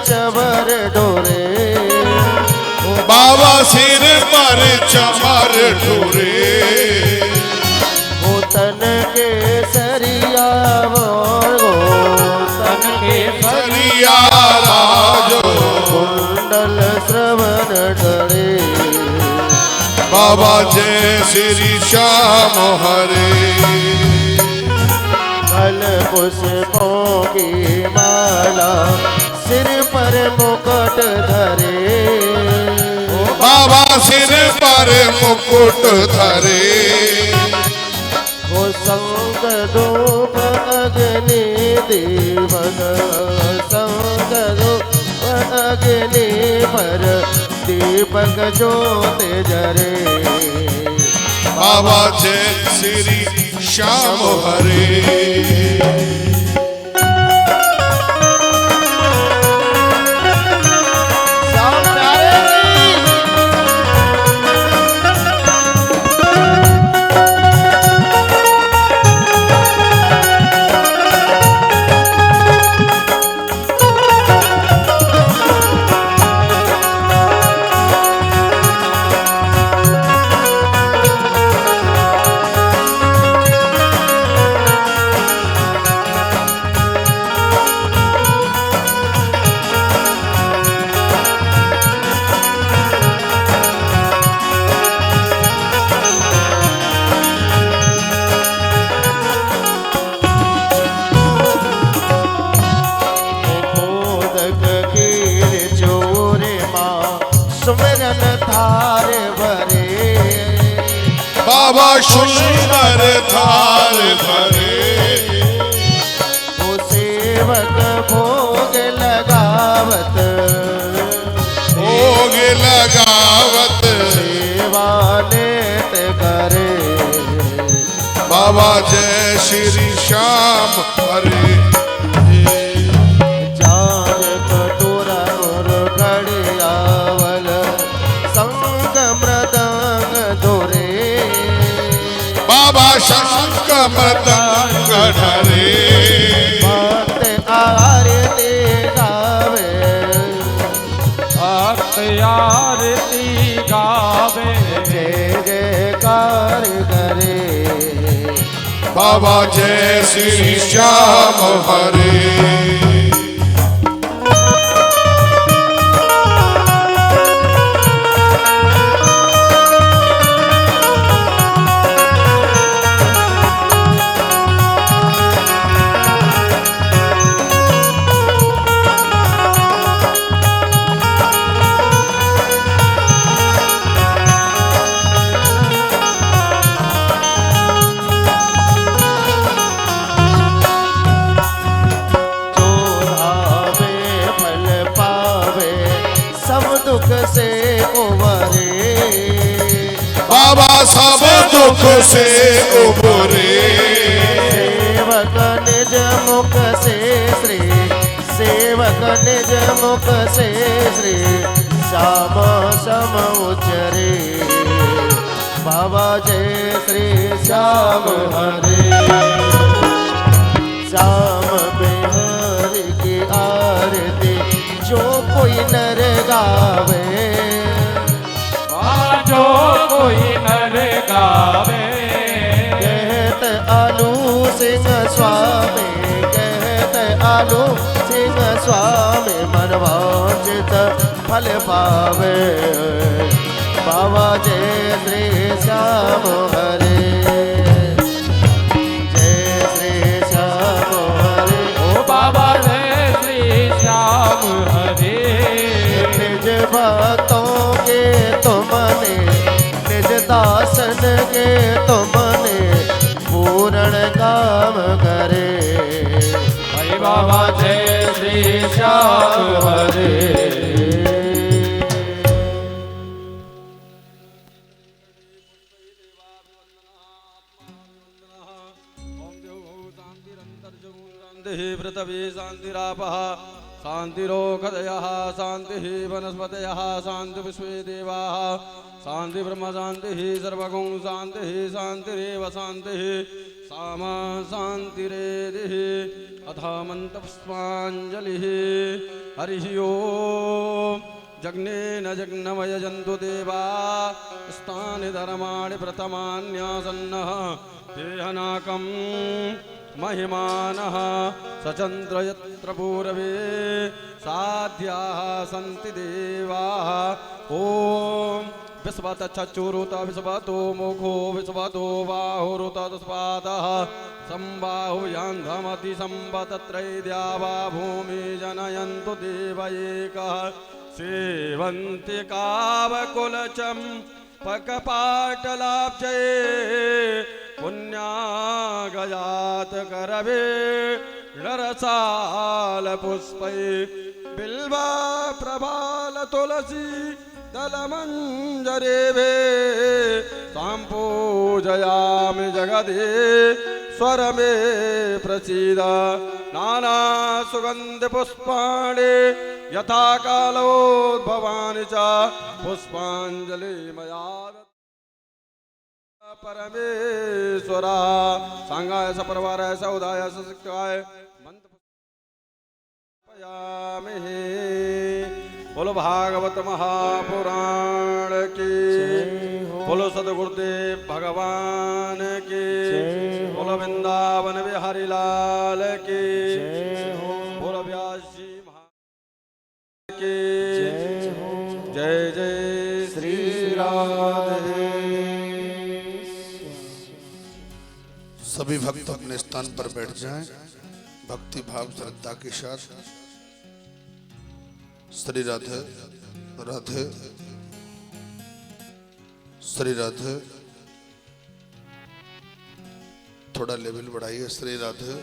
चमर ढोरे, बाबा सिर पर चमर ढोरे, वो तन के सरिया मोरो, तन के सरिया राजो, कुंडल श्रवण ढरे, बाबा जय श्री श्याम हरे। फल पुष्पों की माला सिर पर मुकुट धरे, बाबा सिर पर मुकुट धरे, वो संग धूप अग्नि दीपक, संग धूप अग्नि पर दीपक ज्योत जरे, बाबा जय श्री श्याम हरे। सुमिरन थार भरे, बाबा सुंदर थार भरे, वो सेवक भोग लगावत, भोग लगावत, सेवा लेत करे, बाबा जय श्री श्याम हरे। जान कटोरा और घड़ियावल संग मृदंग धोरे, बाबा शंख मृदंग धरे, भक्त आरती गावे, भक्त आरती गावे, जय जयकार करे, बाबा जय श्री श्याम हरे। दुख से उबरे, बाबा सब दुख से उबरे, सेवक निज मुख से श्री, सेवक निज मुख से श्री श्याम सम उचरे, बाबा जय श्री श्याम हरे। श्याम बिहारी की आरती जो कोई नर गावे, जो कोई नर गावे, कहत आलू सिंह स्वामी, कहत आलू सिंह स्वामी, मन वांछित फल पावे, बाबा जय श्री श्याम हरे, जय श्री श्याम हरे, ओ बाबा जय श्री श्याम हरे। निज भक्तों के तुमने, निज दासन के तुमने पूर्ण काम करे, हरि बाबा जय श्री श्याम हरे। पृथ्वी शांतिरापः शांतिरोषधयः शांतिः वनस्पतयः शांति विश्वे देवाः शांति ब्रह्म शांतिः सर्वगुण शांतिः शांतिरेव शांतिः सामा शान्तिरेधिः अथ मन्त्रपुष्पाञ्जलिः हरिः ओम् जग्नेन जग्नमयजन्तु देवा स्थानि धर्माणि प्रथमान्यासन्नः देहनाकं महिमानः सचन्द्र यत्र पूरवे साध्याः सन्ति देवाः ॐ विश्वत चक्षुरुत विश्वतो मुखो विश्वतो बाहुरुत तस्पादः संबाहुयान्धमति सम्पतत्रैद्यावा भूमि जनयन्तु देव एकः सेवन्ति कावकुलचम्पकपाटलाब्जये पुण्यागजात करवे नरसाल पुष्पै बिल्वा प्रभाल तुलसी दलमञ्जरेवे सम्पूजयामि जगदे स्वर मे प्रसीद नाना सुगन्ध पुष्पाणि यथा कालोद्भवानि च पुष्पाञ्जलि मया परमेश्वरा सांगाय सपरवाराय सौदाय सशिकाय मंत्र बोलो भागवत महापुराण की बोलो सदगुरुदेव भगवान की बोलो वृंदावन बिहारी लाल की बोलो व्यास जी महाराज की जय जय श्री राधे। सभी भक्त अपने स्थान पर बैठ जाएं, भक्ति भाव श्रद्धा के साथ। श्री राधे राधे श्री राधे। थोड़ा लेवल बढ़ाइए। श्री राधे।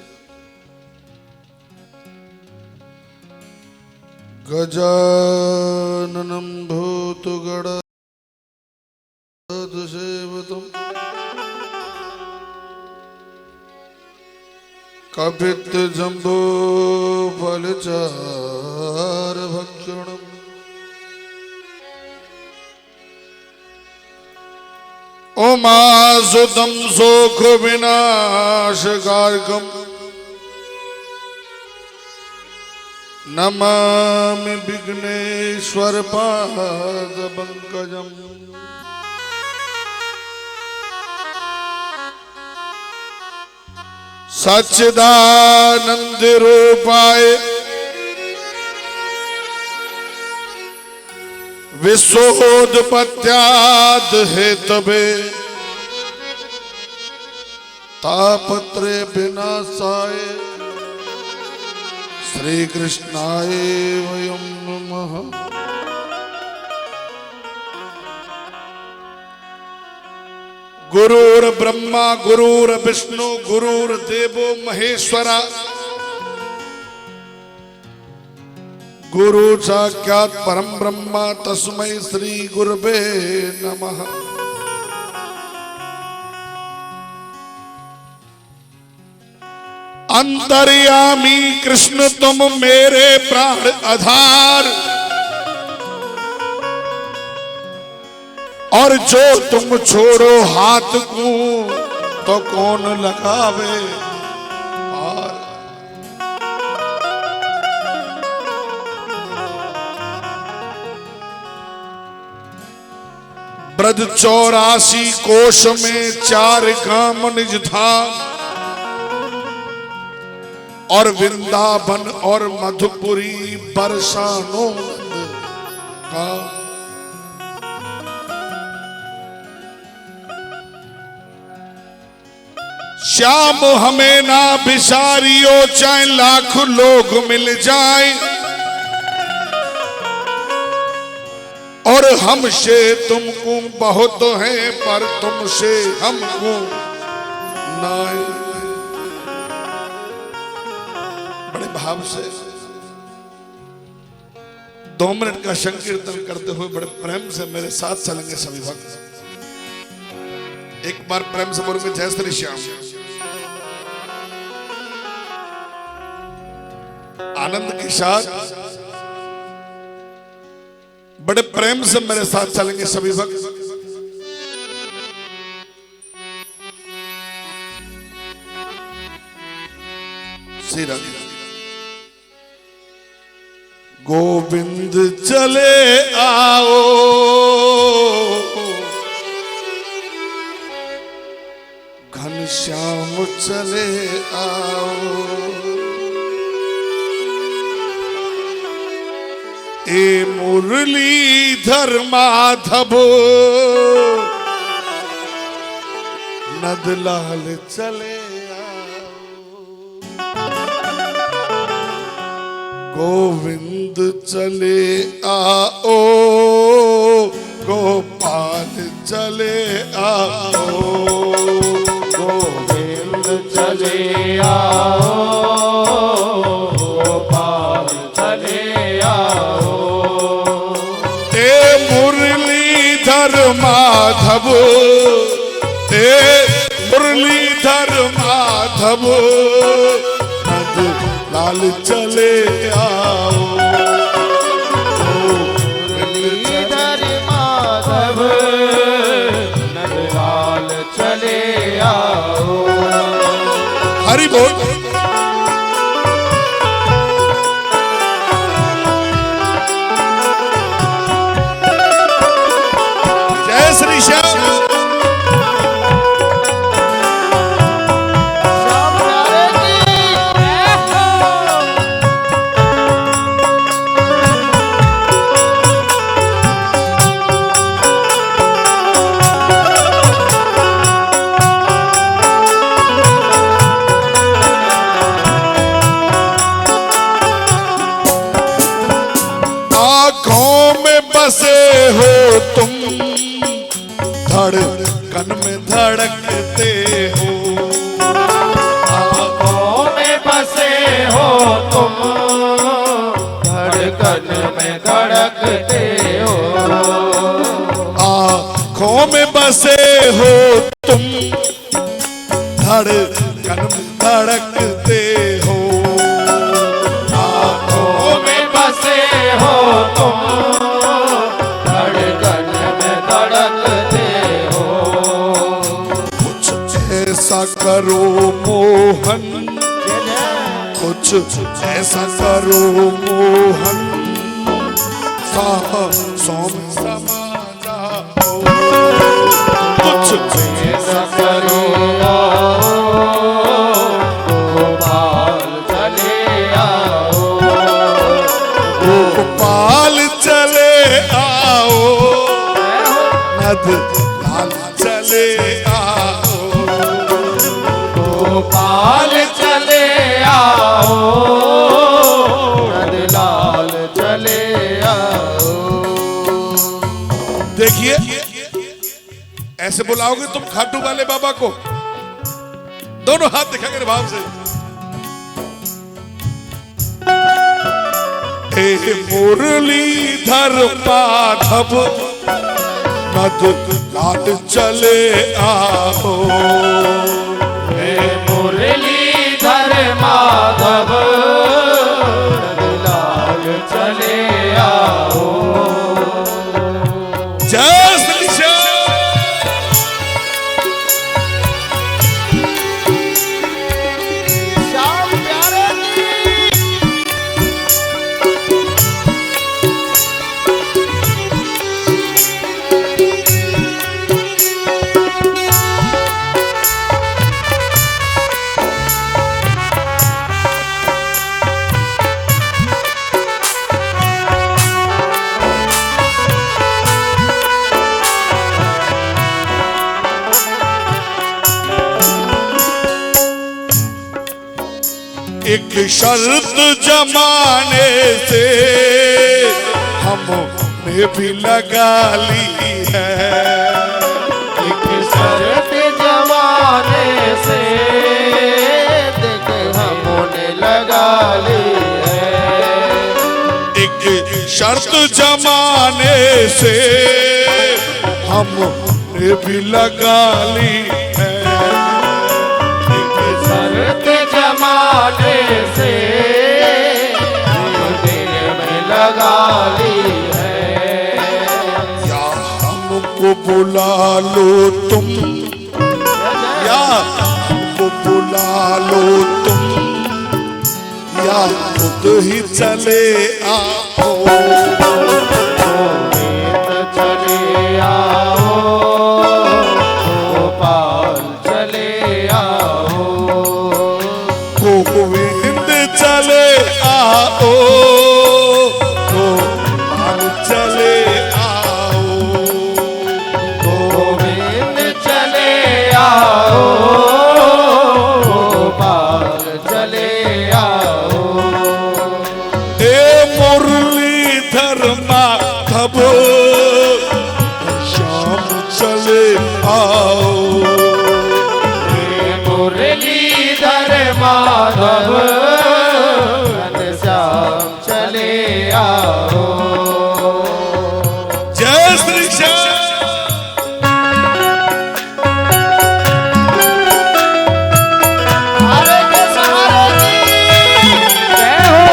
गजाननं भूतगणाधिसेवितम् कपित्थजम्बो फलचारभक्षणम् उमासुतं शोकविनाशकारकम् नमामि विघ्नेश्वरपादपङ्कजम् सच्चिदानंद रूपाय विश्वोत्पत्त्याद हेतवे तापत्रय विनाशाय श्री कृष्णाय वयं नमः। गुरुर् ब्रह्मा गुरुर् विष्णु गुरुर्देवो महेश्वरा गुरु साक्षात् परम ब्रह्मा तस्मै श्री गुरवे नमः। अंतर्यामी कृष्ण तुम मेरे प्राण आधार और जो तुम छोड़ो हाथ को तो कौन लगावे पार। ब्रज 84 कोश में 4 गाम निज धाम और वृंदावन और मधुपुरी बरसानो का श्याम हमें ना बिसारियो चाहे लाख लोग मिल जाए और हमसे तुमको बहुत है पर तुमसे हमको नाई। बड़े भाव से 2 मिनट का संकीर्तन करते हुए बड़े प्रेम से मेरे साथ चलेंगे सभी भक्त। एक बार प्रेम से बोलेंगे जय श्री श्याम। आनंद के साथ बड़े प्रेम से मेरे साथ चलेंगे सभी भक्त। सीधा गोविंद चले आओ, घनश्याम चले आओ, ए मुरलीधर माधव नदलाल चले आओ, गोविंद चले आओ, गोपाल चले आओ, गोविंद चले आओ, गोपाल चले आओ, ए मुरलीधर माधव, ए मुरलीधर माधव नंदलाल चले आओ, मुरलीधर माधव नंदलाल चले आओ। हरि बोल। जय श्री श्याम। श्याम प्यारे की आँखों में बसे हो तुम, धड़कन में धड़कते हो, आँखों में बसे हो तुम, धड़कन में धड़कते हो, आँखों में बसे हो तुम, धड़कन में धड़कते हो, आँखों में बसे हो तुम, धड़कन में धड़कते हो, कुछ ऐसा करो मोहन, कुछ ऐसा करो मोहन, सांसों में समा जाओ, कुछ ऐसा करो गोपाल चले आओ, गोपाल चले आओ, नदलाल चले आओ, गोपाल चले आओ, नंदलाल चले आओ। देखिए ऐसे बुलाओगे तुम खाटू वाले बाबा को, दोनों हाथ दिखाकर भाव से, हे मुरलीधर माधव नदलाल चले आओ, हे मुरलीधर माधव नंदलाल चले आओ। जय श्री श्याम। श्याम प्यारे की एक शर्त जमाने से हमने भी लगा ली है, एक शर्त जमाने से देख हमने लगा ली है, एक शर्त जमाने से हमने भी लगा ली है, एक शर्त जमाने से दिल में लगा ली है। या हमको बुला लो तुम, या हमको बुला लो तुम, या खुद ही चले आओ। चले आओ गोपाल चले आओ। गोविंद चले आओ गोपाल चले आओ। गोविंद चले आओ गोपाल चले आओ। ए मुरलीधर माधव श्याम चले आओ। मुरलीधर माधव घनश्याम चले आओ। जय श्री श्याम। हरे के सहारे की जय हो।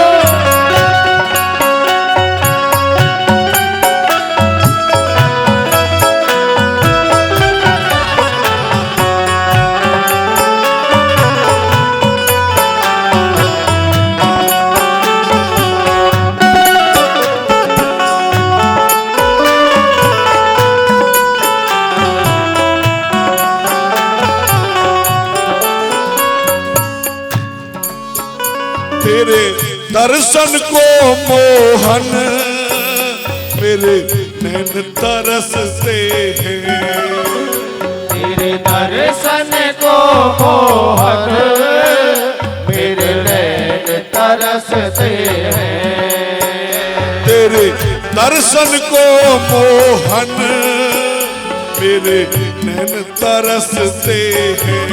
तेरे दर्शन को मोहन मेरे नैन तरसते हैं। तेरे दर्शन को मोहन मेरे नैन तरसते हैं। तेरे दर्शन को मोहन मेरे नैन तरसते हैं।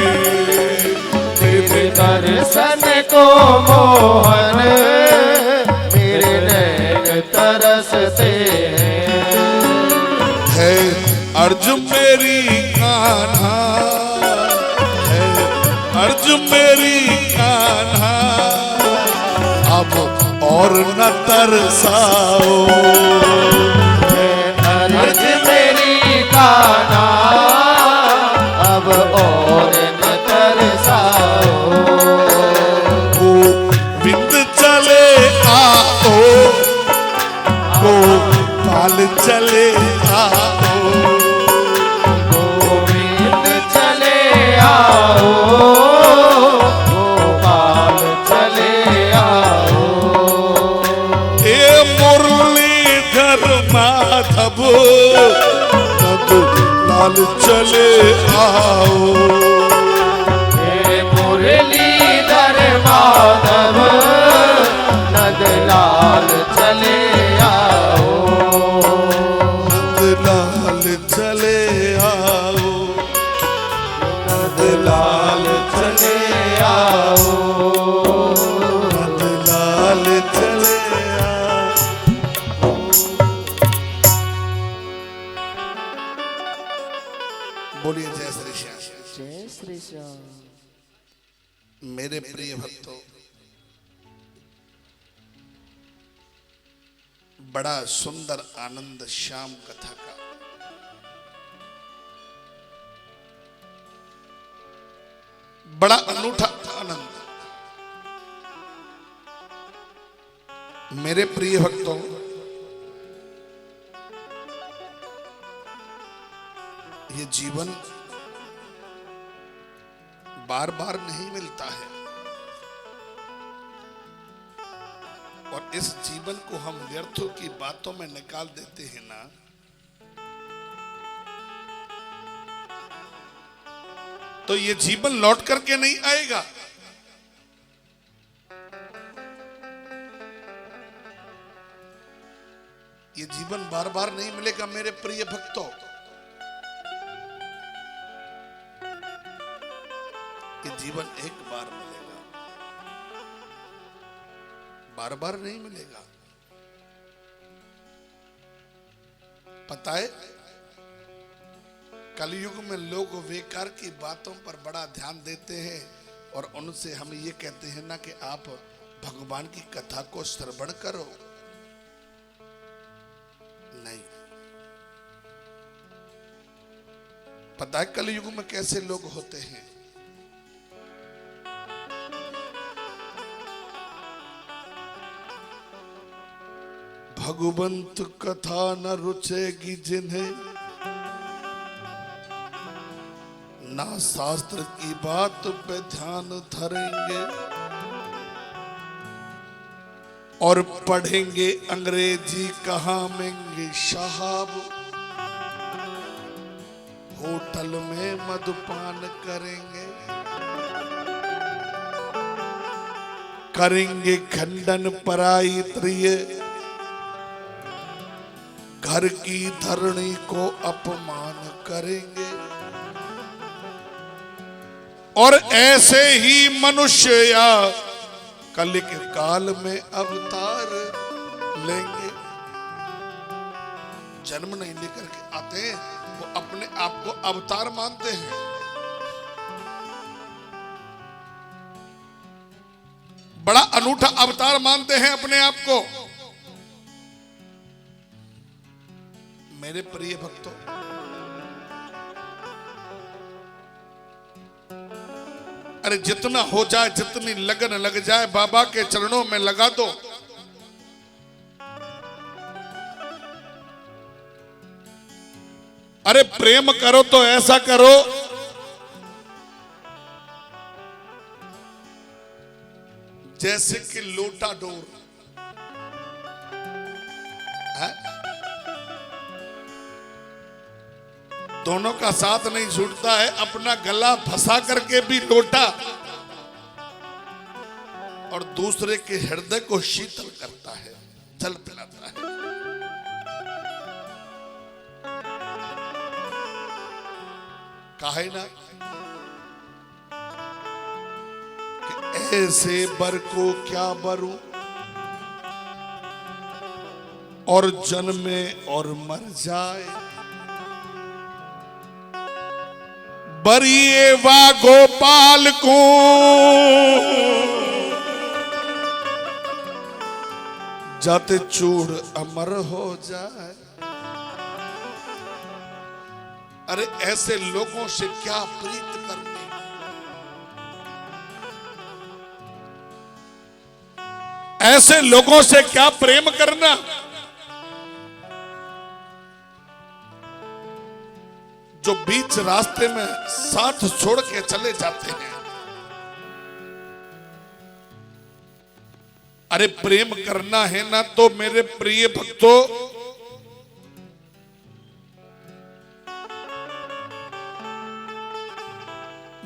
तेरे दर्शन को मोहन मेरे नैन तरसते हैं। है अर्ज मेरी कान्हा है अर्ज मेरी कान्हा अब और न तरसाओ। अर्ज मेरी कान्हा अब और न तरसाओ। गोविंद चले आओ गोपाल चले आओ। गोविंद चले आओ गोपाल चले आओ। हे मुरलीधर माधव लाल चले आओ। हे मुरलीधर माधव नंदलाल चले आओ। लाल चले आओ। नंदलाल चले आओ। लाल चले आओ। बोलिए जय श्री श्याम। जय श्री श्याम। मेरे प्रिय भक्तों, बड़ा सुंदर आनंद श्याम कथा का बड़ा अनूठा आनंद। मेरे प्रिय भक्तों, ये जीवन बार बार नहीं मिलता है और इस जीवन को हम व्यर्थों की बातों में निकाल देते हैं ना, तो ये जीवन लौट करके नहीं आएगा। ये जीवन बार बार नहीं मिलेगा मेरे प्रिय भक्तों। ये जीवन एक बार मिलेगा, बार बार नहीं मिलेगा। पता है, कलयुग में लोग बेकार की बातों पर बड़ा ध्यान देते हैं और उनसे हम ये कहते हैं ना कि आप भगवान की कथा को श्रवण करो। नहीं, पता है कलयुग में कैसे लोग होते हैं। भगवंत कथा न रुचेगी जिन्हें, ना शास्त्र की बात पे ध्यान धरेंगे और पढ़ेंगे अंग्रेजी कहाँ मेंगे साहब, होटल में मधुपान करेंगे, करेंगे खंडन पराई प्रिय, घर की धरणी को अपमान करेंगे। और ऐसे ही मनुष्य या कल के काल में अवतार लेंगे। जन्म नहीं लेकर के आते हैं, वो अपने आप को अवतार मानते हैं। बड़ा अनूठा अवतार मानते हैं अपने आप को। मेरे प्रिय भक्तों, अरे जितना हो जाए, जितनी लगन लग जाए, बाबा के चरणों में लगा दो। अरे प्रेम करो तो ऐसा करो जैसे कि लोटा डोर है? दोनों का साथ नहीं छूटता है। अपना गला फंसा करके भी लोटा और दूसरे के हृदय को शीतल करता है, जल पिलाता है। काहे ना कि ऐसे बर को क्या बरू, और जन्मे और मर जाए। बरिए वा गोपाल को जाते चूड़ अमर हो जाए। अरे ऐसे लोगों से क्या प्रीत करनी, ऐसे लोगों से क्या प्रेम करना। जो बीच रास्ते में साथ छोड़ के चले जाते हैं। अरे प्रेम करना है ना तो मेरे प्रिय भक्तों,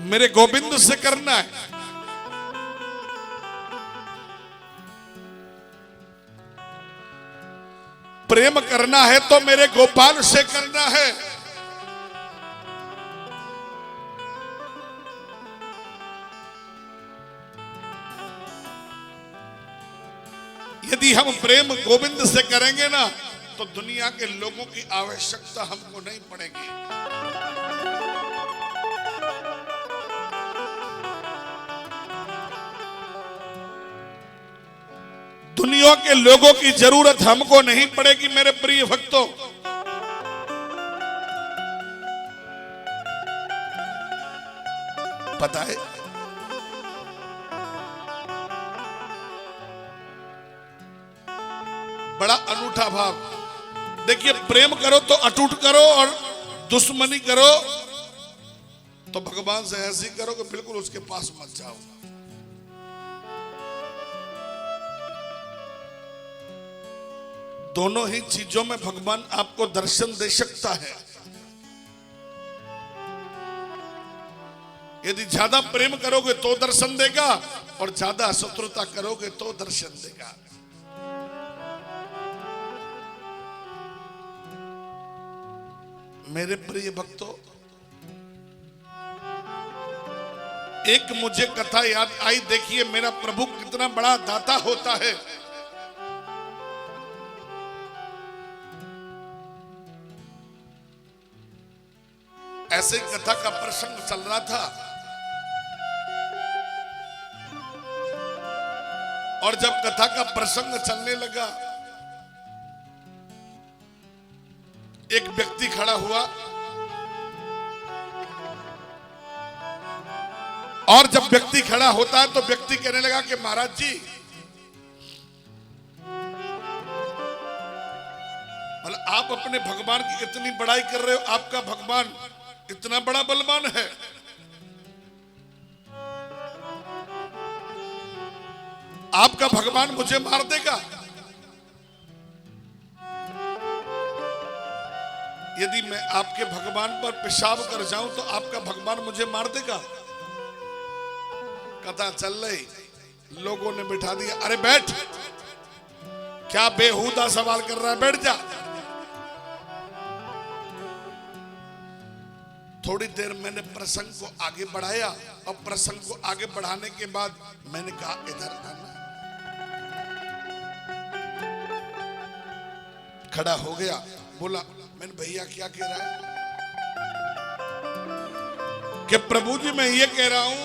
मेरे गोविंद से करना है। प्रेम करना है तो मेरे गोपाल से करना है। यदि हम प्रेम गोविंद से करेंगे ना तो दुनिया के लोगों की आवश्यकता हमको नहीं पड़ेगी। दुनिया के लोगों की जरूरत हमको नहीं पड़ेगी मेरे प्रिय भक्तों। पता है, बड़ा अनूठा भाव। देखिए, प्रेम करो तो अटूट करो और दुश्मनी करो तो भगवान से ऐसी करो कि बिल्कुल उसके पास मत जाओ। दोनों ही चीजों में भगवान आपको दर्शन दे सकता है। यदि ज्यादा प्रेम करोगे तो दर्शन देगा और ज्यादा शत्रुता करोगे तो दर्शन देगा। मेरे प्रिय भक्तों, एक मुझे कथा याद आई। देखिए, मेरा प्रभु कितना बड़ा दाता होता है। ऐसे कथा का प्रसंग चल रहा था और जब कथा का प्रसंग चलने लगा, एक व्यक्ति खड़ा हुआ और जब व्यक्ति खड़ा होता है तो व्यक्ति कहने लगा कि महाराज जी, आप अपने भगवान की इतनी बड़ाई कर रहे हो, आपका भगवान इतना बड़ा बलवान है। आपका भगवान मुझे मार देगा। यदि मैं आपके भगवान पर पेशाब कर जाऊं तो आपका भगवान मुझे मार देगा। कथा चल रही, लोगों ने बिठा दिया, अरे बैठ, क्या बेहुदा सवाल कर रहा है, बैठ जा। थोड़ी देर मैंने प्रसंग को आगे बढ़ाया और प्रसंग को आगे बढ़ाने के बाद मैंने कहा इधर आना। खड़ा हो गया, बोला, मैंने भैया क्या कह रहा है? कि प्रभु जी मैं ये कह रहा हूं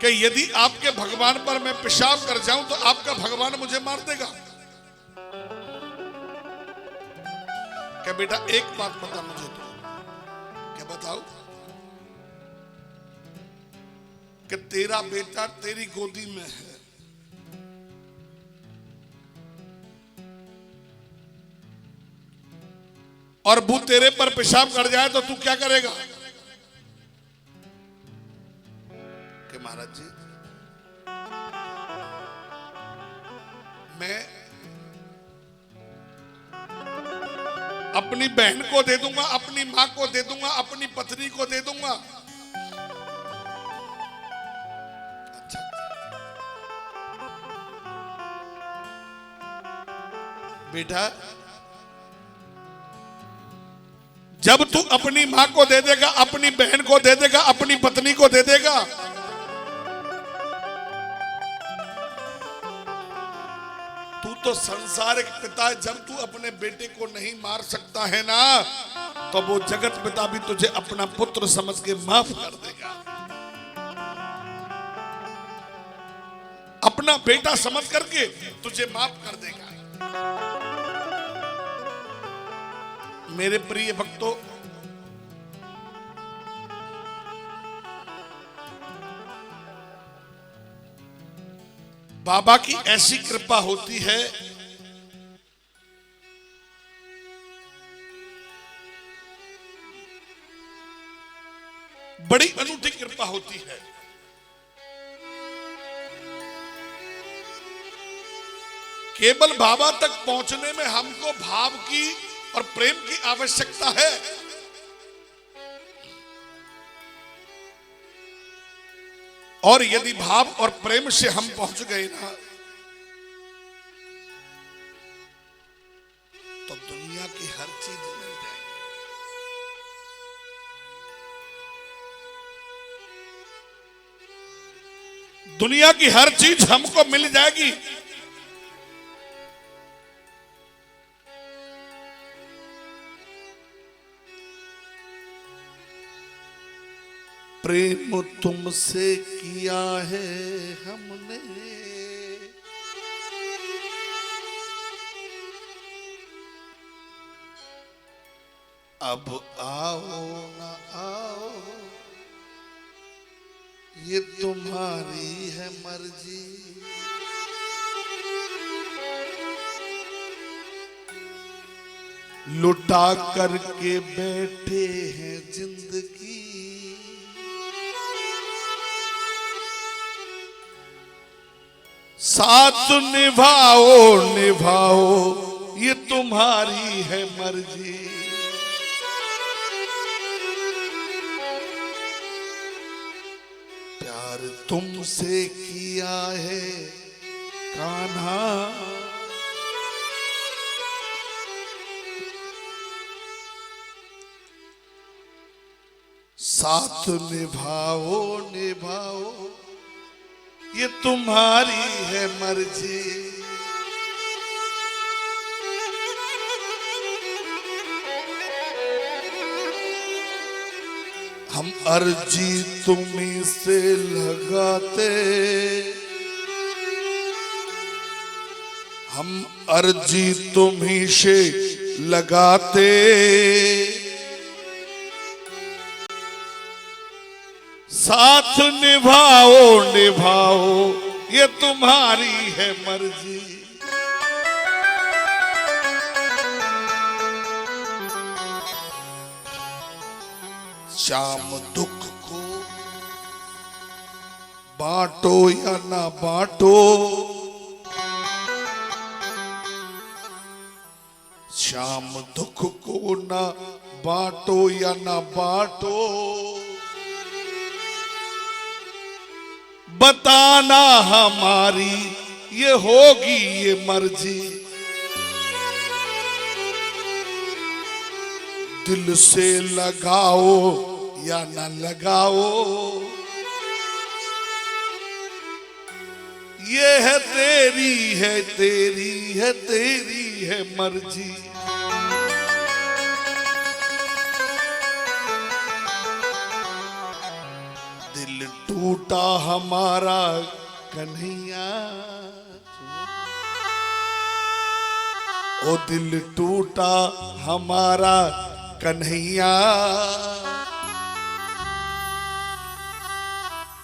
कि यदि आपके भगवान पर मैं पेशाब कर जाऊं तो आपका भगवान मुझे मार देगा। क्या बेटा एक बात बता मुझे तो, क्या बताओ? कि तेरा बेटा तेरी गोदी में है, और वो तेरे पर पेशाब कर जाए तो तू क्या करेगा? कि महाराज जी मैं अपनी बहन को दे दूंगा, अपनी मां को दे दूंगा, अपनी पत्नी को दे दूंगा। अच्छा, बेटा जब तू अपनी मां को दे देगा, अपनी बहन को दे देगा, अपनी पत्नी को दे देगा, तू तो संसारिक पिता है। जब तू अपने बेटे को नहीं मार सकता है ना, तो वो जगत पिता भी तुझे अपना पुत्र समझ के माफ कर देगा। अपना बेटा समझ करके तुझे माफ कर देगा। मेरे प्रिय भक्तों, बाबा की ऐसी कृपा होती है, बड़ी अनूठी कृपा होती है। केवल बाबा तक पहुंचने में हमको भाव की और प्रेम की आवश्यकता है। और यदि भाव और प्रेम से हम पहुंच गए ना, तो दुनिया की हर चीज मिल जाएगी। दुनिया की हर चीज हमको मिल जाएगी। प्रेम तुमसे किया है हमने, अब आओ ना आओ ये तुम्हारी है मर्जी। लुटा करके बैठे हैं जिंदगी, साथ निभाओ निभाओ ये तुम्हारी है मर्जी। प्यार तुमसे किया है कान्हा, साथ निभाओ निभाओ ये तुम्हारी है मर्जी। हम अर्जी तुम्हीं से लगाते, हम अर्जी तुम्हीं से लगाते, साथ निभाओ निभाओ ये तुम्हारी है मर्जी। श्याम दुख को बांटो या ना बांटो, श्याम दुख को ना बांटो या ना बांटो, बताना हमारी ये होगी ये मर्जी, दिल से लगाओ या ना लगाओ, ये है तेरी है तेरी है तेरी है मर्जी। दिल टूटा हमारा कन्हैया, ओ दिल टूटा हमारा कन्हैया,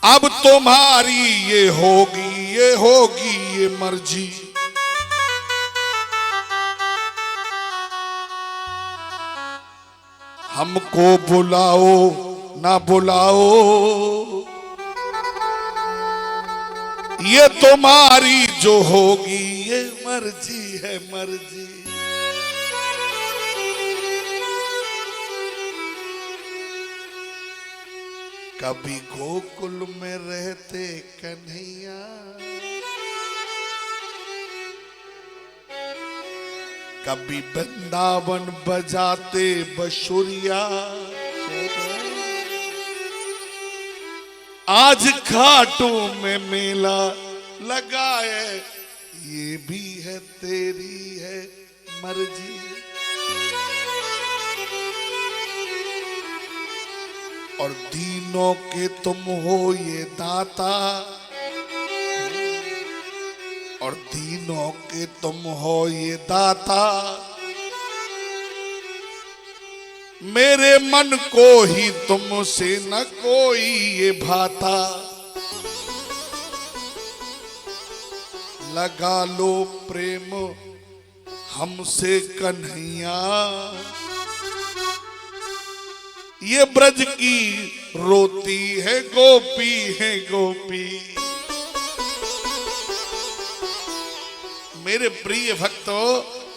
अब तुम्हारी ये होगी ये मर्जी। हमको बुलाओ ना बुलाओ, ये तुम्हारी जो होगी ये मर्जी है मर्जी। कभी गोकुल में रहते कन्हैया, कभी वृंदावन बजाते बसुरिया, आज खाटू में मेला लगाए, ये भी है तेरी है मर्जी। और दीनों के तुम हो ये दाता, और दीनों के तुम हो ये दाता, मेरे मन को ही तुमसे न कोई ये भाता। लगा लो प्रेम हमसे कन्हैया, ये ब्रज की रोती है गोपी। मेरे प्रिय भक्तों,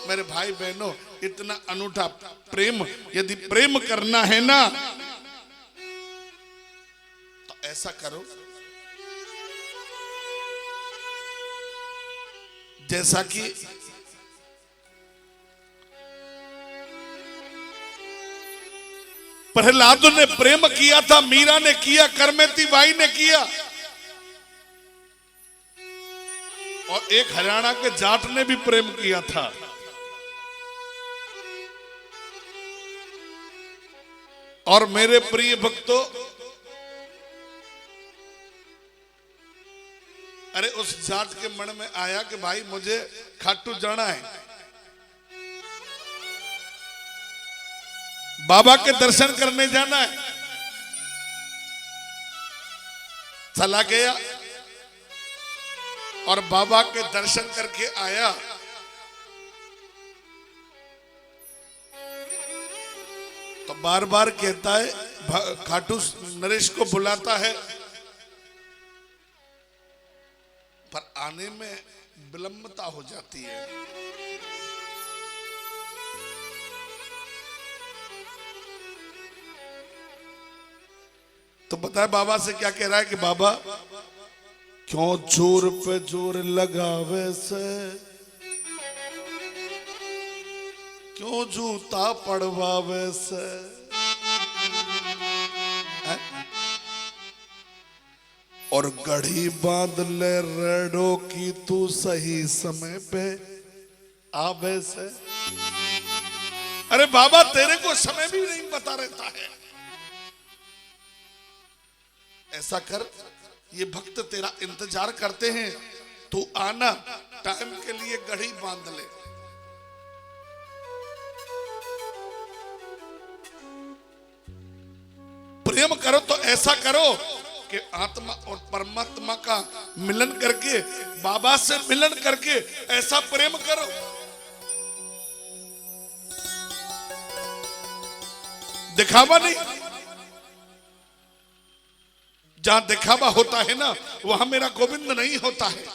मेरे भाई बहनों, इतना अनूठा प्रेम यदि प्रेम करना है ना, तो ऐसा करो जैसा कि प्रहलाद ने प्रेम किया था, मीरा ने किया, करमेती बाई ने किया, और एक हरियाणा के जाट ने भी प्रेम किया था। और मेरे प्रिय भक्तों, अरे उस जाट के मन में आया कि भाई मुझे खाटू जाना है, बाबा के दर्शन करने जाना है। चला गया और बाबा के दर्शन करके आया। तो बार बार कहता है, खाटू नरेश को बुलाता है, पर आने में विलंबता हो जाती है। तो बताए बाबा से क्या कह रहा है कि बाबा क्यों जोर पे जोर लगावे से, क्यों जूता पड़वावे से, और गढ़ी बांध ले रेडो की तू सही समय पे आवे से। अरे बाबा तेरे को समय भी नहीं पता रहता है। ऐसा कर, ये भक्त तेरा इंतजार करते हैं, तू आना, टाइम के लिए गढ़ी बांध ले। प्रेम करो तो ऐसा करो कि आत्मा और परमात्मा का मिलन करके, बाबा से मिलन करके ऐसा प्रेम करो। दिखावा नहीं, जहां दिखावा होता है ना, वहां मेरा गोविंद नहीं होता है।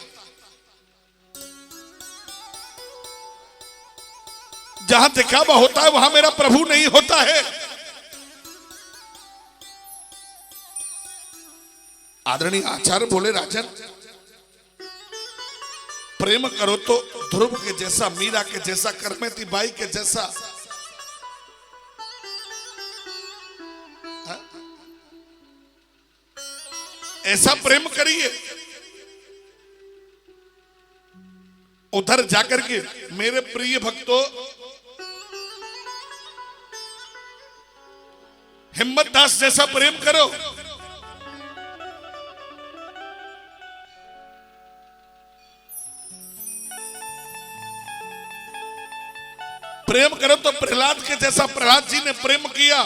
जहां दिखावा होता है वहां मेरा प्रभु नहीं होता है। आदरणीय आचार्य बोले, राजन प्रेम करो तो ध्रुव के जैसा, मीरा के जैसा, करमेती बाई के जैसा। हा? ऐसा प्रेम करिए। उधर जाकर के मेरे प्रिय भक्तों, हिम्मत दास जैसा प्रेम करो। प्रेम करो तो प्रहलाद के जैसा, प्रहलाद जी ने प्रेम किया।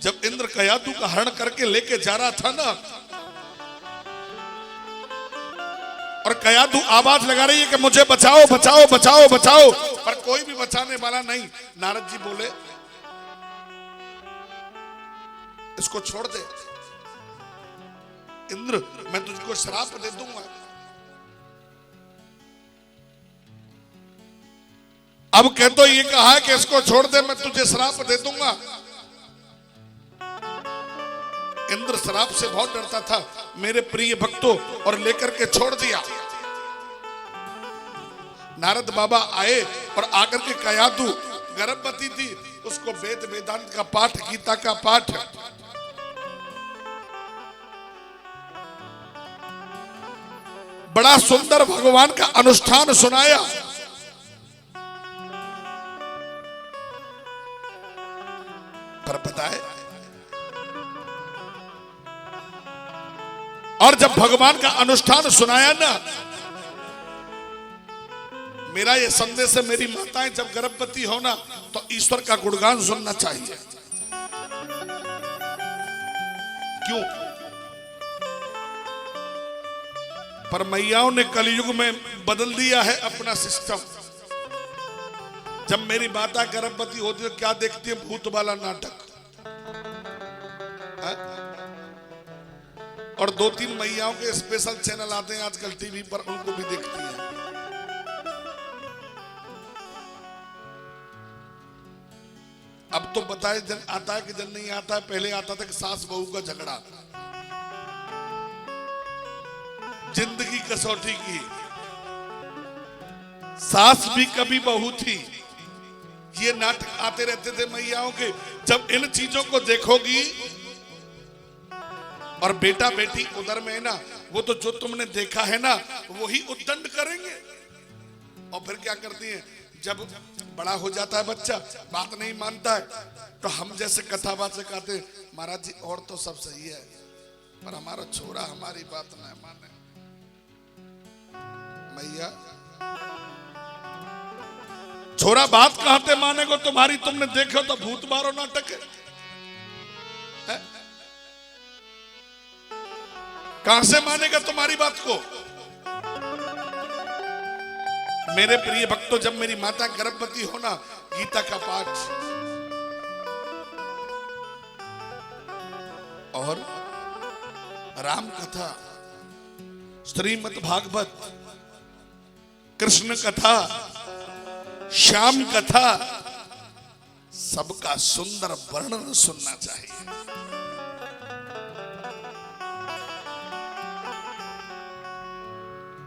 जब इंद्र कयाधु का हरण करके लेके जा रहा था ना, और कयाधु आवाज लगा रही है कि मुझे बचाओ बचाओ बचाओ बचाओ, पर कोई भी बचाने वाला नहीं। नारद जी बोले, इसको छोड़ दे इंद्र, मैं तुझको श्राप दे दूंगा। अब कह तो ये कहा है कि इसको छोड़ दे, मैं तुझे श्राप दे दूंगा। इंद्र श्राप से बहुत डरता था मेरे प्रिय भक्तों, और लेकर के छोड़ दिया। नारद बाबा आए और आकर के कयाधु गर्भवती थी, उसको वेद वेदांत का पाठ, गीता का पाठ, बड़ा सुंदर भगवान का अनुष्ठान सुनाया। पर पता है, और जब भगवान का अनुष्ठान सुनाया ना, मेरा ये संदेश है, मेरी माताएं जब गर्भवती हो ना, तो ईश्वर का गुणगान सुनना चाहिए। क्यों? पर मैयाओं ने कलयुग में बदल दिया है अपना सिस्टम। जब मेरी माता गर्भवती होती है, क्या देखती है? भूत वाला नाटक। और 2-3 मैयाओं के स्पेशल चैनल आते हैं आजकल टीवी पर, उनको भी देखती है। अब तो बताए जन आता है कि जन नहीं आता है। पहले आता था कि सास बहू का झगड़ा, जिंदगी कसौटी की। सास भी कभी बहू थी। ये नाटक आते रहते थे मैयाओं के। जब इन चीजों को देखोगी, और बेटा बेटी उधर में है ना, वो तो जो तुमने देखा है ना, वही उद्दंड करेंगे। और फिर क्या करती है, जब बड़ा हो जाता है बच्चा, बात नहीं मानता है, तो हम जैसे कथावाद से कहते हैं, महाराज जी और तो सब सही है, पर हमारा छोरा हमारी बात न माने। मैया, छोरा बात कहते माने को तुम्हारी, तुमने देखो तो भूत मारो नाटक है। कहां से मानेगा तुम्हारी बात को? मेरे प्रिय भक्तों, जब मेरी माता गर्भवती हो ना, गीता का पाठ और राम कथा, श्रीमद् भागवत, कृष्ण कथा, श्याम कथा, सबका सुंदर वर्णन सुनना चाहिए।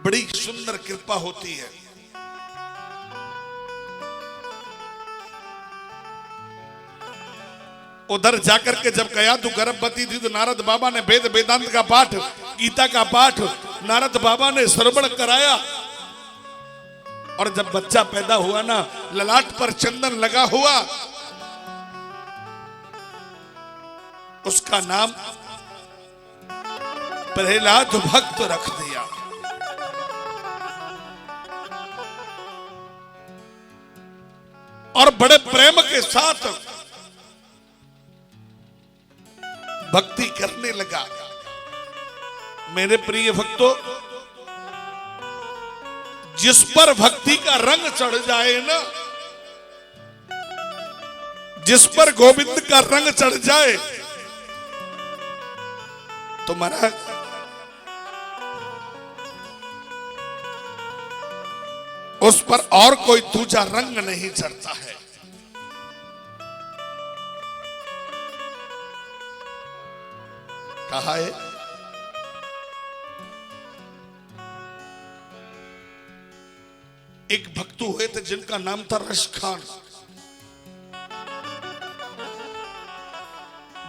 बड़ी सुंदर कृपा होती है। उधर जाकर के जब कयाधु गर्भवती थी, तो नारद बाबा ने वेद वेदांत का पाठ, गीता का पाठ नारद बाबा ने श्रवण कराया। और जब बच्चा पैदा हुआ ना, ललाट पर चंदन लगा हुआ, उसका नाम प्रहलाद भक्त रख दिया। और बड़े प्रेम के साथ भक्ति करने लगा। मेरे प्रिय भक्तों, जिस पर भक्ति का रंग चढ़ जाए ना, जिस पर गोविंद का रंग चढ़ जाए तो महाराज उस पर और कोई दूजा रंग नहीं चढ़ता है। कहा है एक भक्त हुए थे जिनका नाम था रशखान।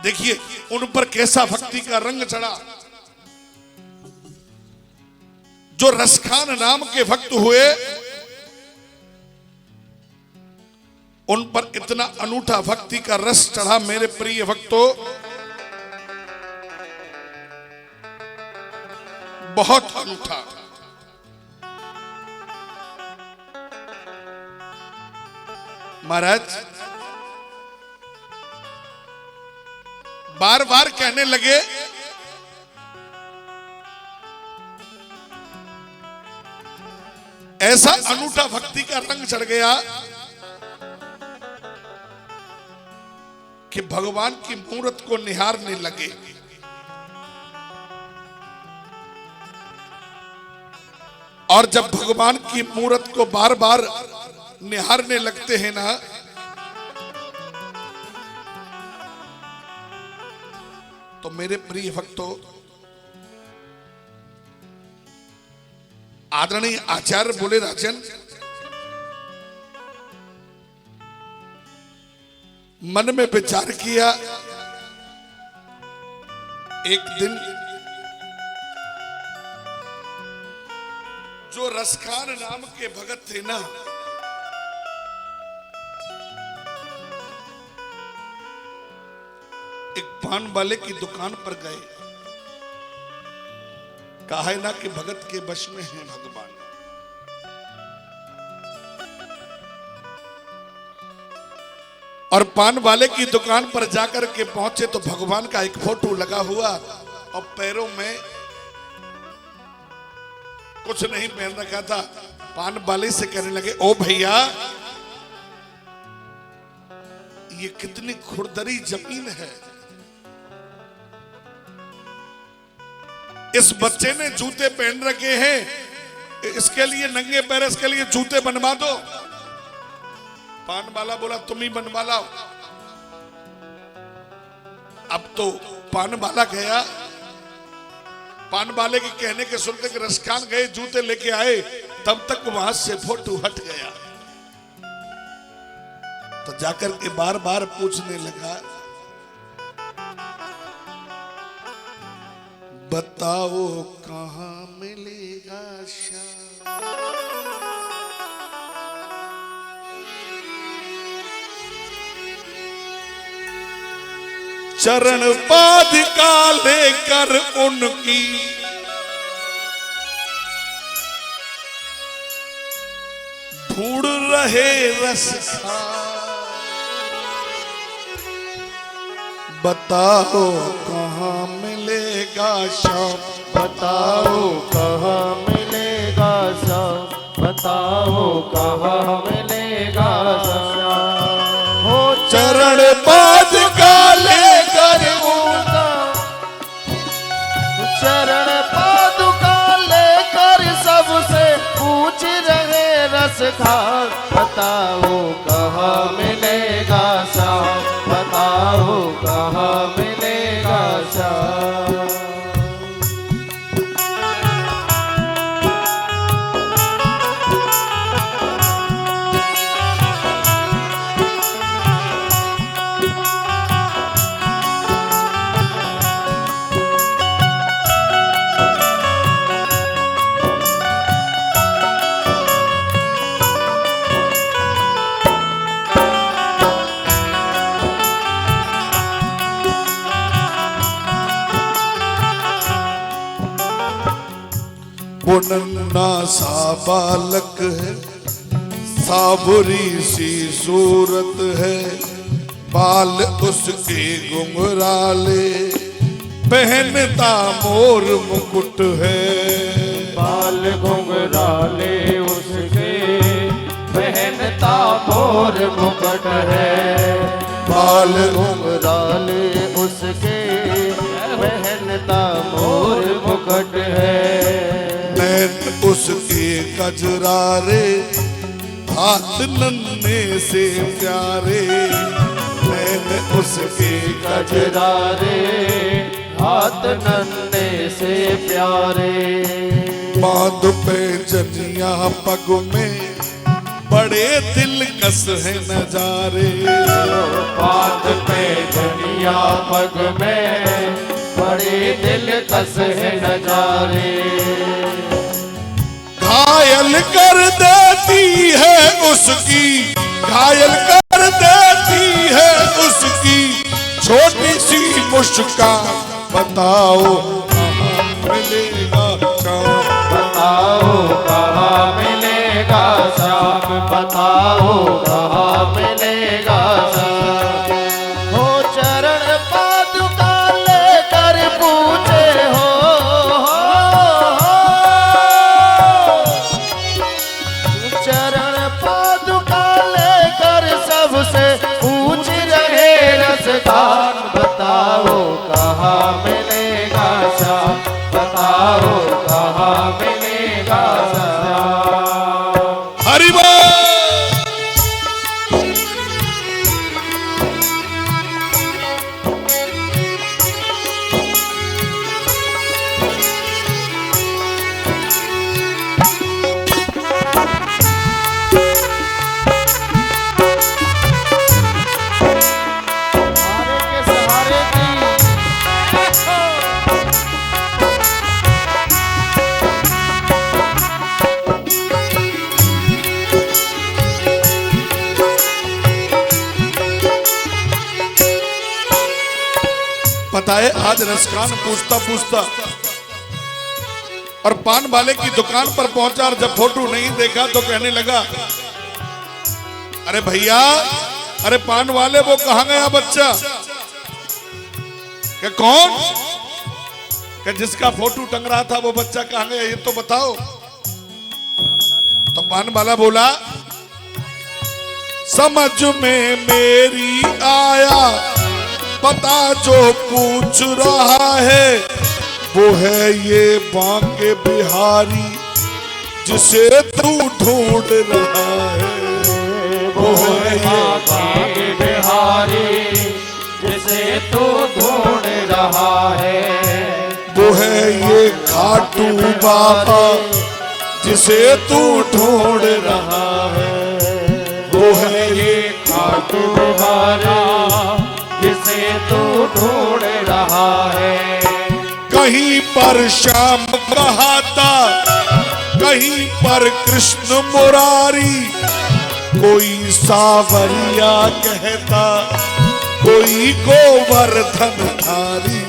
देखिए उन पर कैसा भक्ति का रंग चढ़ा। जो रशखान नाम के भक्त हुए उन पर इतना अनूठा भक्ति का रस चढ़ा मेरे प्रिय भक्तों, बहुत अनूठा। महाराज बार बार कहने लगे ऐसा अनूठा भक्ति का रंग चढ़ गया कि भगवान की मूरत को निहारने लगे। और जब भगवान की मूरत को बार बार निहारने लगते हैं ना, तो मेरे प्रिय भक्तों, आदरणीय आचार्य बोले राजन, मन में विचार किया। एक दिन जो रसखान नाम के भगत थे ना, एक पान वाले की दुकान पर गए। कहा है ना कि भगत के वश में है भगवान। और पान वाले की दुकान पर जाकर के पहुंचे तो भगवान का एक फोटो लगा हुआ और पैरों में कुछ नहीं पहन रखा था। पान वाले से कहने लगे, ओ भैया ये कितनी खुरदरी जमीन है, इस बच्चे ने जूते पहन रखे हैं, इसके लिए नंगे पैर इसके लिए जूते बनवा दो। पान वाला बोला तुम ही बनवा लाओ। अब तो पान वाला गया, पान वाले के कहने के सुनते कि रसखान गए जूते लेके आए, तब तक वहां से फोटो हट गया। तो जाकर के बार बार पूछने लगा, बताओ कहां मिलेगा श्याम। चरण पादुका लेकर उनकी ढूंढ रहे रसखान। बताओ कहां मिलेगा श्याम, बताओ कहाँ मिलेगा श्याम, बताओ कहाँ मिलेगा श्याम। हो चरण पादुका लेकर उनका, चरण पादुका लेकर सबसे पूछ रहे रसखान। बताओ कहाँ मिलेगा श्याम, बताओ कहाँ मिलेगा श्याम। वो नन्ना सा बालक है, सावरी सी सूरत है, बाल उसके घुंघराले, पहनता मोर मुकुट है। बाल घुंघराले उसके, पहनता मोर मुकुट है, बाल घुंघराले उसके पहनता मोर मुकुट है। नैन उसके कजरारे हाथ नन्हे से प्यारे। नैन उसके कजरारे हाथ नन्हे से प्यारे। बांध पे जनिया पग में बड़े दिलकश है नजारे। बात पे दुनिया पग में बड़े दिलकश है नजारे। घायल कर देती है उसकी, घायल कर देती है उसकी छोटी सी मुस्कान। बताओ कहाँ मिलेगा काम, बताओ कहाँ मिलेगा श्याम, बताओ कहाँ मिलेगा श्याम। हो चरण पादुका लेकर पूछे हो, चरण पादुका लेकर सबसे पूछ रहे रसदान। बताओ कहाँ मिलेगा श्याम, बताओ कहाँ मिलेगा श्याम। हरि बोल। सहारे के सहारे की पता है आज रसकान पूछता पूछता और पान वाले की दुकान पर पहुंचा और जब फोटो नहीं देखा तो कहने लगा, अरे भैया, अरे पान वाले वो कहाँ गया बच्चा? कि कौन? कि जिसका फोटो टंग रहा था वो बच्चा कहाँ गया ये तो बताओ। तो पान वाला बोला, समझ में मेरी आया, पता जो पूछ रहा है वो है ये बांके बिहारी जिसे तू ढूंढ रहा है। वो है ये बांके बिहारी जिसे तू ढूंढ रहा है। वो है ये खाटू बाबा जिसे तू ढूंढ रहा है। वो है ये खाटू बिहारी जिसे तू ढूंढ रहा है। कहीं पर श्याम कहाता, कहीं पर कृष्ण मुरारी, कोई सावरिया कहता, कोई गोवर्धन धारी।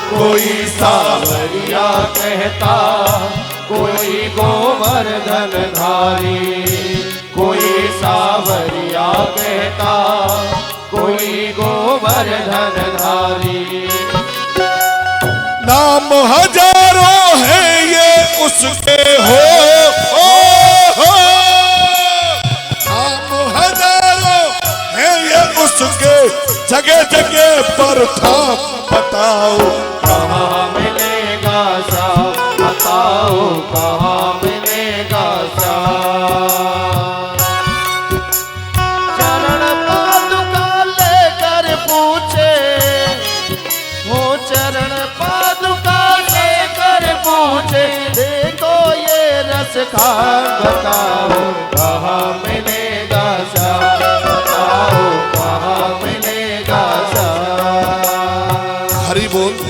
कोई सावरिया कहता, कोई गोवर्धन धारी। कोई सावरिया कहता, कोई गोवर्धन धारी। नाम हजारों हैं ये उसके हो, नाम हजारों हैं ये उसके, जगह जगह पर था। बताओ कहाँ मिलेगा श्याम, बताओ कहाँ मिलेगा श्याम। चरण पादुका लेकर पूछे हो, चरण पादुका लेकर पूछे, देखो ये रस खान। बताओ कहाँ मिलेगा श्याम, बताओ कहाँ मिलेगा श्याम। हरि बोल।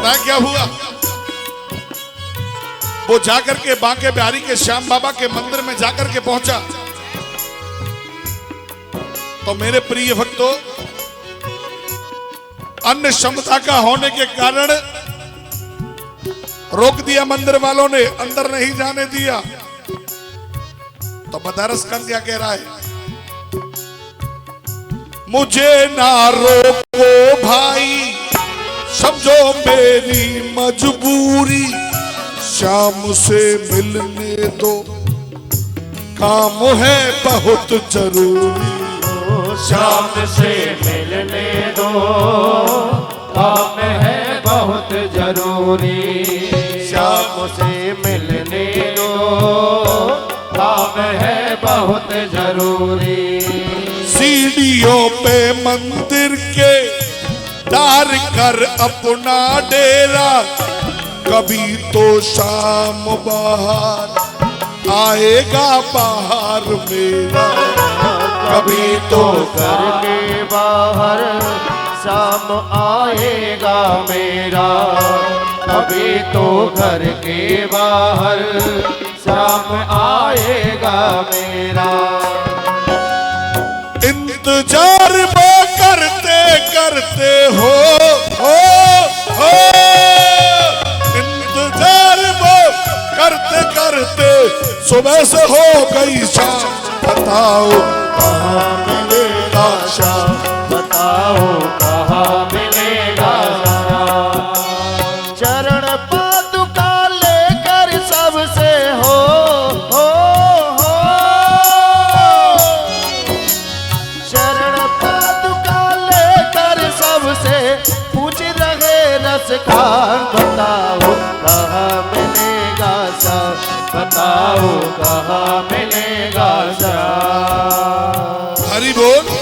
पता है क्या हुआ? वो जाकर के बांके बिहारी के श्याम बाबा के मंदिर में जाकर के पहुंचा तो मेरे प्रिय भक्तों, अन्य क्षमता का होने के कारण रोक दिया मंदिर वालों ने, अंदर नहीं जाने दिया। तो बनारस का क्या कह रहा है? मुझे ना रोको भाई, समझो मेरी मजबूरी, शाम से मिलने दो, काम है बहुत जरूरी। शाम से मिलने दो, काम है बहुत जरूरी। शाम से मिलने दो, काम है बहुत जरूरी। सीढ़ियों पे मंदिर के डार कर अपना डेरा, कभी तो शाम बाहर आएगा बाहर मेरा, कभी तो घर के बाहर शाम आएगा मेरा, कभी तो घर के बाहर शाम आएगा मेरा। इंतजार वो करते करते हो, इंतजार वो करते करते सुबह से हो गई शाम, बताओ कहाँ मिलेगा शाम, बताओ कहाँ मिलेगा शाम। चरण पादुका लेकर सबसे हो, चरण पादुका लेकर सबसे पूछ रहे रसखान, बताओ कहाँ मिलेगा शाम, बताओ कहाँ मिलेगा शाम। हरि बोल।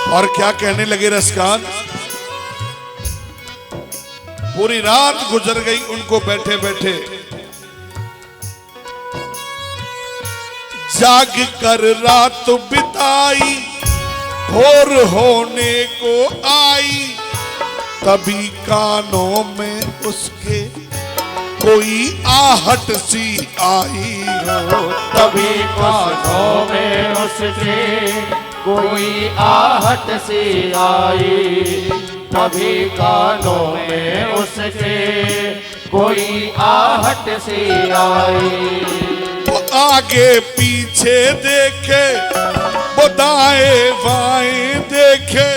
और क्या कहने लगे रसकान? पूरी रात गुजर गई उनको बैठे बैठे, जाग कर रात बिताई, भोर होने को आई, तभी कानों में उसके कोई आहट सी आई, तभी कानों में उसके कोई आहट सी आई, तभी कानों में उसके कोई आहट सी आई। वो आगे पीछे देखे, वो दाएं बाएं देखे,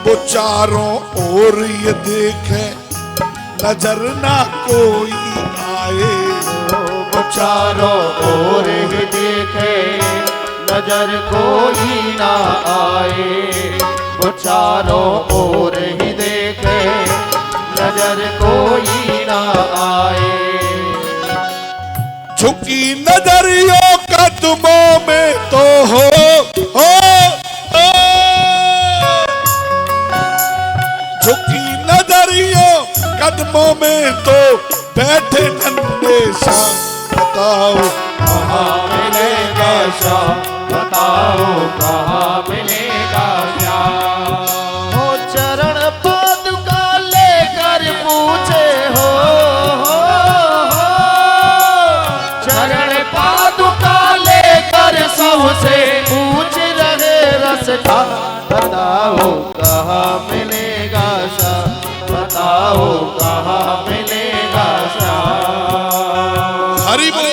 वो चारों ओर ये देखे, नजर ना कोई आए, वो चारों ओर ही देखे, नजर कोई ना आए, वो चारों ओर ही देखे, नजर कोई ना आए। झुकी नजरियों कदमों में तो हो, झुकी नजरियों कदमों में तो बैठे नन्हे शाम, बताओ कहाँ मिलेगा शाम, बताओ कहाँ मिलेगा शाम। हो चरण पादुका लेकर पूछे हो, चरण पादुका लेकर सबसे पूछ रहे रसखान, बताओ कहाँ मिलेगा शाम, बताओ कहाँ मिलेगा शाम। हरि बोल।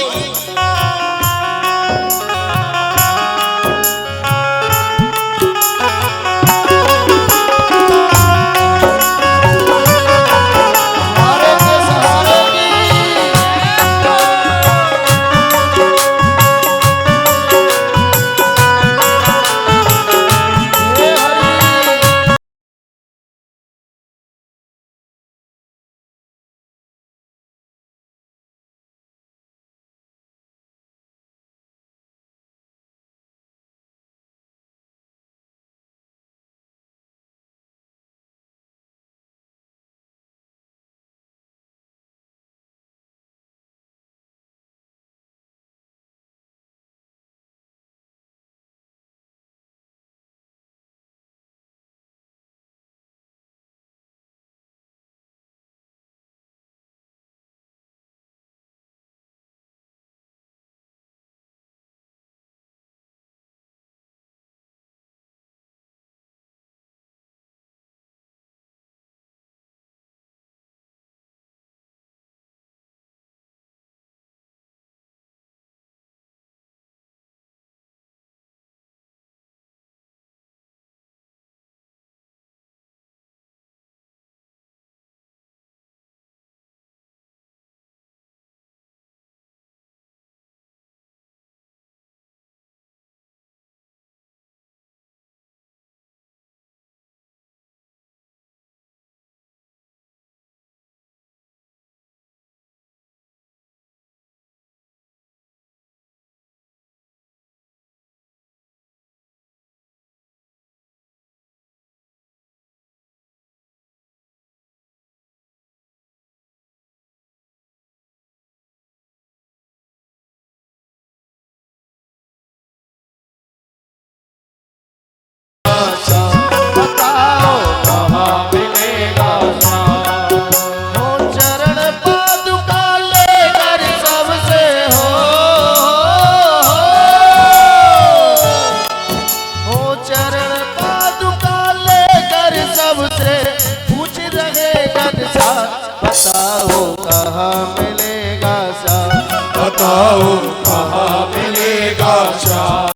कहाँ मिलेगा श्याम, बताओ कहाँ मिलेगा श्याम।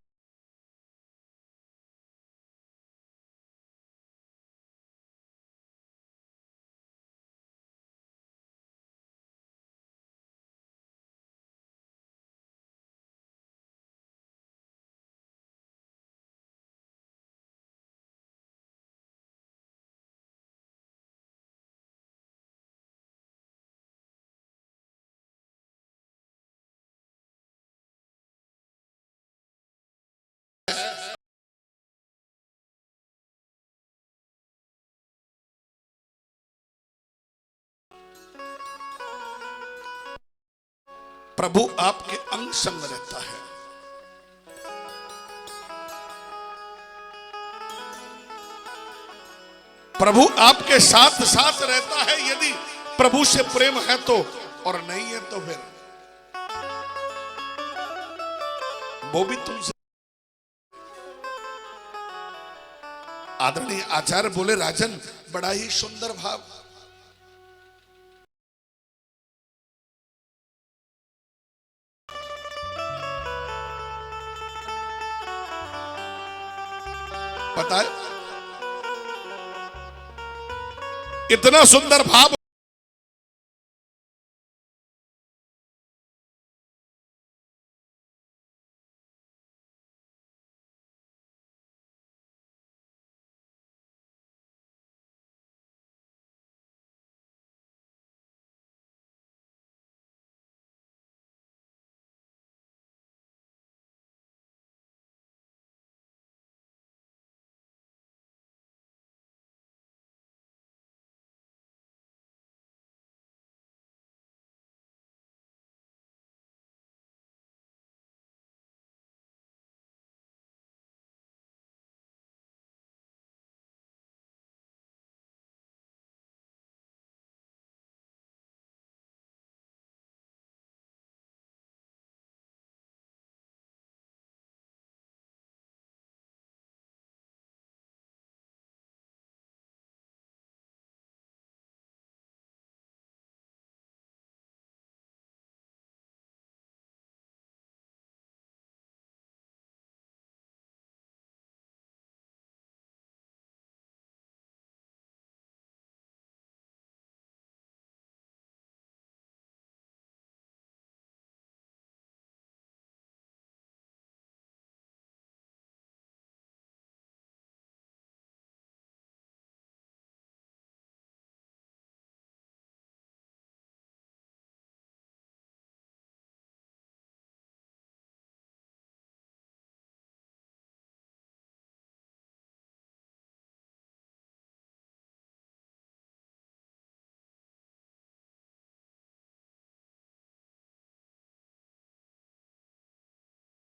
प्रभु आपके अंग संग रहता है। प्रभु आपके साथ साथ रहता है यदि प्रभु से प्रेम है तो, और नहीं है तो फिर वो भी तुमसे। आदरणीय आचार्य बोले, राजन बड़ा ही सुंदर भाव। पता है इतना सुंदर भाव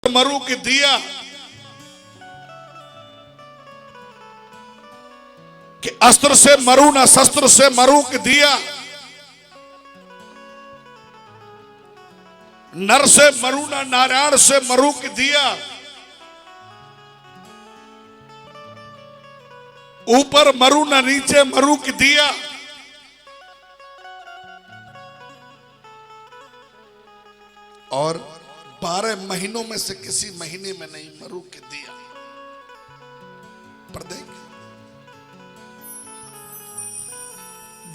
मरु की दिया कि अस्त्र से मरु ना शस्त्र से मरु की दिया, नर से मरु ना नारायण से मरु की दिया, ऊपर मरु ना नीचे मरु की दिया। और 12 महीनों में से किसी महीने में नहीं मरु के दिया। पर देख,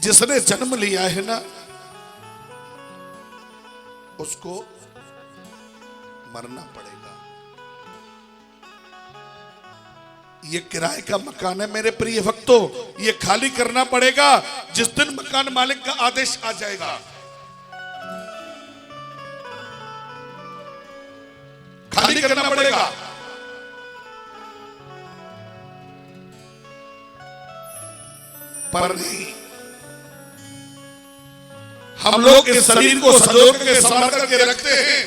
जिसने जन्म लिया है ना उसको मरना पड़ेगा। ये किराए का मकान है मेरे प्रिय भक्तों, ये खाली करना पड़ेगा जिस दिन मकान मालिक का आदेश आ जाएगा। खाली करना पड़ेगा। पर नहीं, हम लोग इस शरीर को संजो के संभाल करके रखते हैं